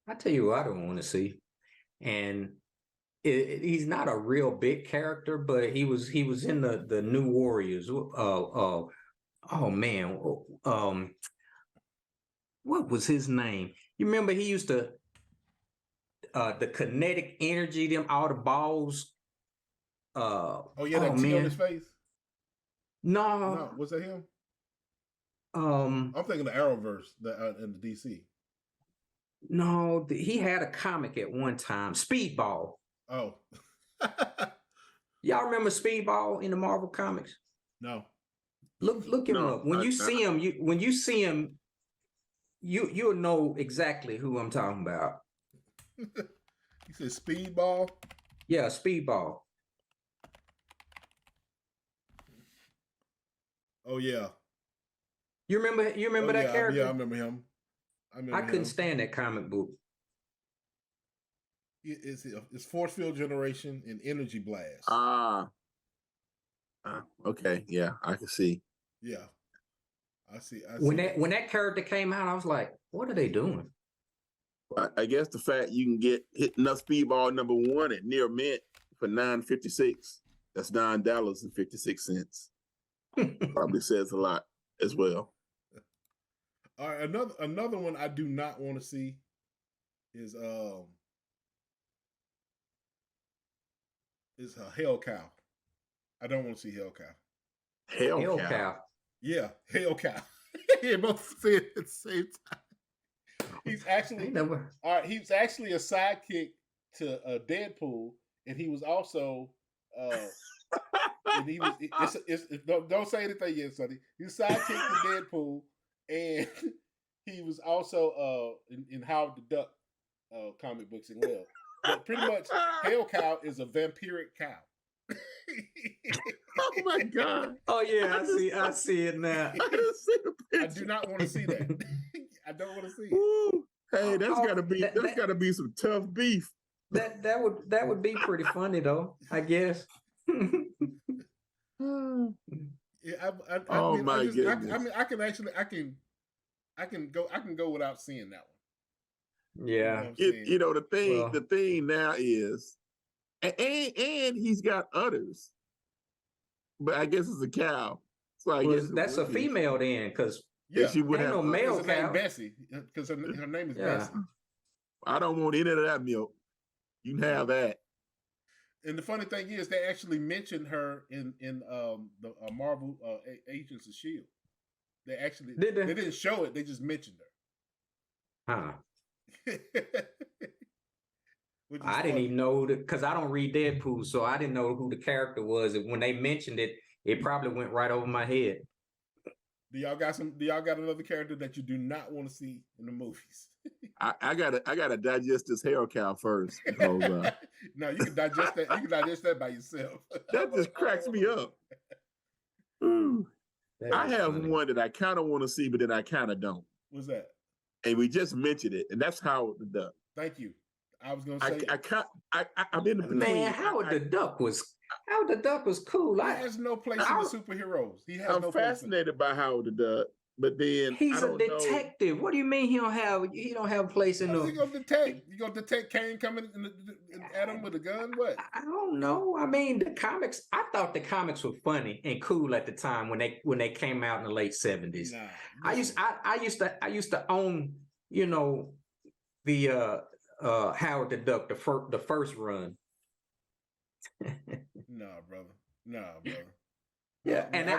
I tell you what I don't want to see, and he's not a real big character, but he was in the New Warriors. Oh man, what was his name? You remember he used to the kinetic energy, them all the balls. Oh yeah, Oh that T on his man, face. no, No, was that him? um, I'm thinking the Arrowverse in the DC. no, he had a comic at one time, Speedball. Oh, Y'all remember Speedball in the Marvel comics? no. Look him No, up. When you see him, you'll know exactly who I'm talking about. He said Speedball. Yeah, Speedball. Oh yeah. You remember Oh that yeah. Yeah, I character? remember him. I I remember couldn't him. stand that comic book. It's Force Field Generation and Energy Blast. Okay, yeah, I can see. Yeah, I see. I When see that that. when that character came out, I was like, what are they doing? I guess the fact you can get hit enough speedball #1 at near mint for $9.56. That's $9.56. Probably says a lot as well. All right, another one I do not want to see is Hell Cow. I don't want to see Hell Cow. Hell Hellcat. cow. Yeah, Hell Cow. They both say it at the same time. He's actually Never. all right. He's actually a sidekick to Deadpool, and he was also and he was don't say anything yet, Sonny. He's sidekick to Deadpool, and he was also in Howard the Duck comic books as well. But pretty much, Hell Cow is a vampiric cow. Oh my god! Oh yeah, I see it now. I do not want to see that. I don't want to see it. Woo. Hey, that's Oh, gotta be some tough beef. That would be pretty funny though, I guess. Yeah, Oh mean, my I goodness. mean, I can go without seeing that one. You know Yeah. what I'm saying? Well, The thing now is, and he's got udders, but I guess it's a cow. So I guess that's a female then, because Yeah, she would ain't have no udders. male her name cow. Bessie, because her name is Yeah. Bessie. I don't want any of that milk. You can have that. And the funny thing is, they actually mentioned her in the Marvel Agents of Shield. They actually Did they? they didn't show it; they just mentioned Huh. her. Which is I didn't funny. even know that because I don't read Deadpool, so I didn't know who the character was. And when they mentioned it, it probably went right over my head. Do y'all got another character that you do not want to see in the movies? I gotta digest this hell cow first. Because, No, you can digest that. You can digest that by yourself. that just cracks me up. Ooh. That I is have funny. one that I kind of want to see, but then I kind of don't. What's that? And we just mentioned it, and that's Howard the Duck. Thank you. I was gonna say I'm in between. Man, Howard the Duck was cool. he has no place in the superheroes. He has I'm no place. fascinated by Howard the Duck, but then He's I a don't detective. What do you mean he don't have a place in How's the? he gonna detect? You gonna detect Kane coming at him with a gun? What? I don't know. I mean, the comics. I thought the comics were funny and cool at the time when they came out in the late '70s. Nah, I used to own, the Howard the Duck, the first run. Nah, brother. Nah, brother. Yeah, and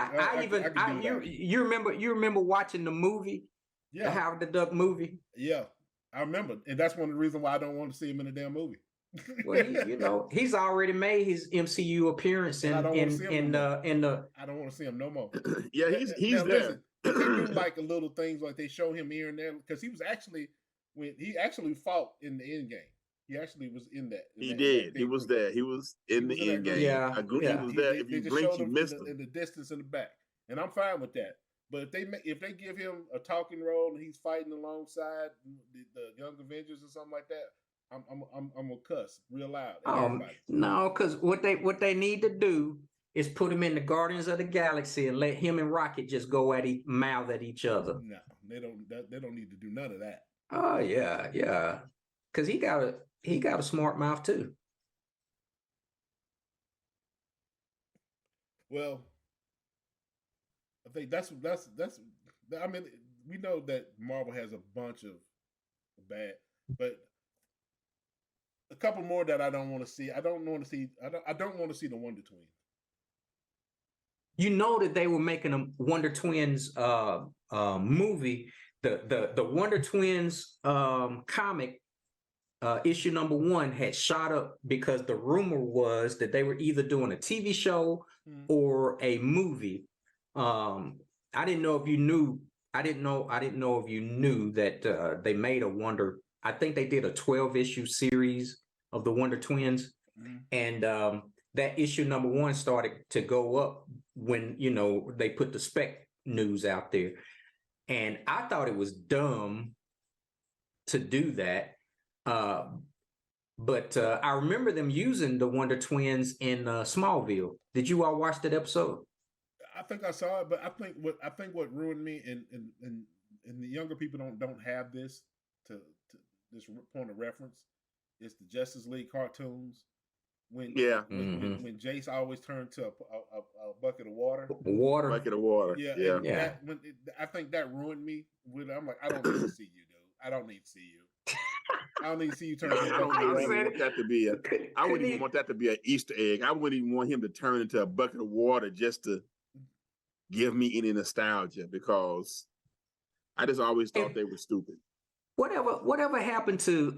you remember watching the movie, the Yeah, Howard the Duck movie. yeah. I remember, and that's one of the reasons why I don't want to see him in the damn movie. Well, he's already made his MCU appearance And I don't wanna see him in no the. I don't want to see him no more. Yeah, he's Now, there. listen, they do like a little things like they show him here and there because he was actually he actually fought in the end game. He actually was in that. He did. He was there. He was in the end game. Yeah, He was He- there. they- If they you just blink, showed you him missed in him. the distance in the back, and I'm fine with that. But if they give him a talking role and he's fighting alongside the Young Avengers or something like that, I'm gonna cuss real loud at everybody. No, because what they need to do is put him in the Guardians of the Galaxy and let him and Rocket just go mouth at each other. No, they don't. They don't need to do none of that. Oh yeah, yeah. because he got a smart mouth too. Well, I think that's. I mean, we know that Marvel has a bunch of bad, but a couple more that I don't want to see. I don't want to see. I don't want to see the Wonder Twins. You know that they were making a Wonder Twins movie. The Wonder Twins comic issue number 1 had shot up because the rumor was that they were either doing a TV show or a movie. I didn't know if you knew. I didn't know if you knew that they made a Wonder. I think they did a 12-issue series of the Wonder Twins, and that issue number 1 started to go up when they put the spec news out there, and I thought it was dumb to do that. But I remember them using the Wonder Twins in Smallville. Did you all watch that episode? I think I saw it, but I think what ruined me and the younger people don't have this to this point of reference is the Justice League cartoons. When Jace always turned to a bucket of water. Bucket of water. Yeah. I think that ruined me. I'm like, I don't need to see you, dude. I don't need to see you. I don't need to see you turn into a bucket of water. I wouldn't even want that to be an Easter egg. I wouldn't even want him to turn into a bucket of water just to give me any nostalgia, because I just always thought they were stupid. Whatever happened to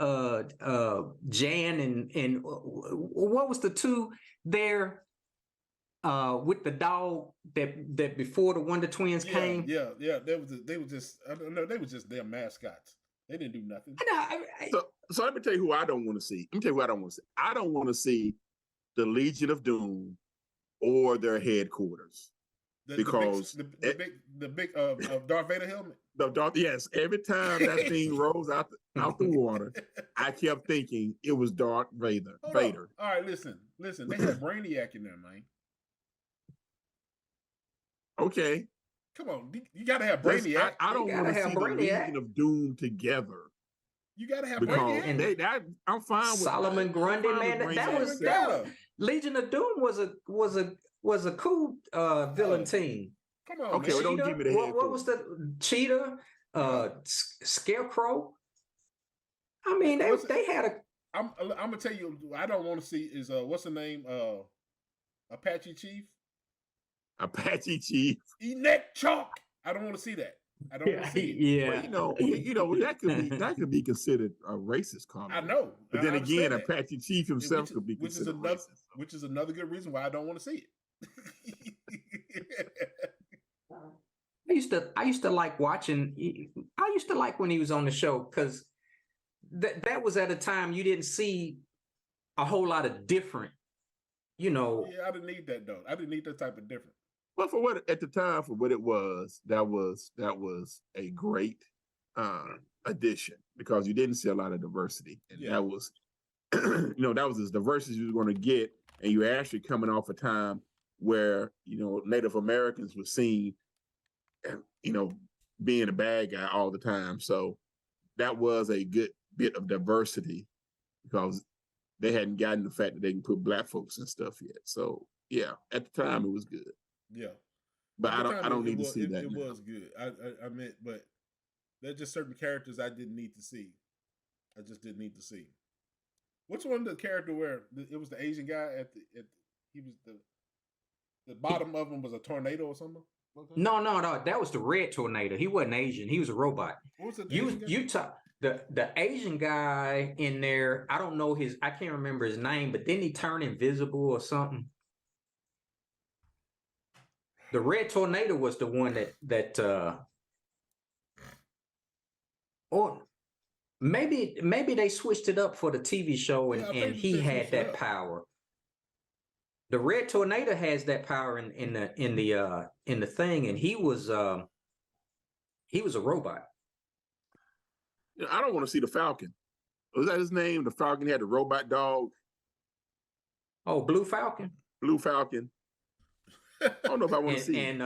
Jan and what was the two there with the dog that before the Wonder Twins came? Yeah. They were just I don't know. They were just their mascots. They didn't do nothing. So let me tell you who I don't want to see. Let me tell you who I don't want to see. I don't want to see the Legion of Doom or their headquarters. Because the big Darth Vader helmet. Yes, every time that thing rose out the water, I kept thinking it was Darth Vader. Vader. All right, listen. They had Brainiac in there, man. Okay. Come on, you gotta have Brainiac. I don't want to see the Legion of Doom together. You gotta have Brainiac. I'm fine with Solomon Grundy, man. That was Legion of Doom was a cool villain team. Come on, okay, well, don't give me the head. What was the Cheetah? Scarecrow? I mean, they had a. I'm gonna tell you, I don't want to see is what's the name? Apache Chief. Apache Chief. Eat chalk. I don't want to see that. I don't want to see it. Well, that could be considered a racist comment. I know. But then again, Apache Chief himself could be considered racist. Which is another good reason why I don't want to see it. I used to like watching. I used to like when he was on the show because that was at a time you didn't see a whole lot of different. Yeah, I didn't need that though. I didn't need that type of different. Well, for what at the time for what it was, that was a great addition because you didn't see a lot of diversity, and that was that was as diverse as you were going to get, and you were actually coming off a time where Native Americans were seen, being a bad guy all the time. So that was a good bit of diversity because they hadn't gotten the fact that they can put black folks and stuff yet. So yeah, at the time it was good. Yeah, but I don't need to see that. It was good. I meant, but there's just certain characters I didn't need to see. I just didn't need to see. Which one the character where it was the Asian guy he was the bottom of him was a tornado or something? No, that was the Red Tornado. He wasn't Asian. He was a robot. What was the Asian guy in there. I don't know I can't remember his name, but didn't he turn invisible or something? The Red Tornado was the one that or maybe they switched it up for the TV show and he had that power. The Red Tornado has that power in the thing, and he was a robot. I don't want to see the Falcon. Was that his name? The Falcon had the robot dog. Oh, Blue Falcon. Blue Falcon. I don't know if I want to see and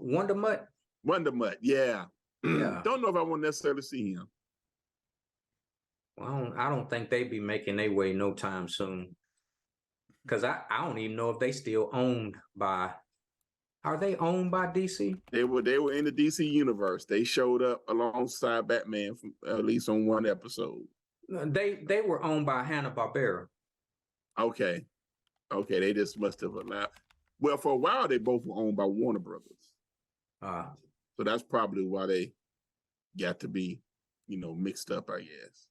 Wonder Mutt. Wonder Mutt, yeah. Don't know if I want to necessarily see him. Well, I don't think they be making their way no time soon. Cause I don't even know if they still owned by. Are they owned by DC? They were in the DC universe. They showed up alongside Batman from at least on one episode. They were owned by Hanna-Barbera. Okay. Okay, they just must have allowed. Well, for a while they both were owned by Warner Brothers. Uh, So that's probably why they got to be, mixed up, I guess.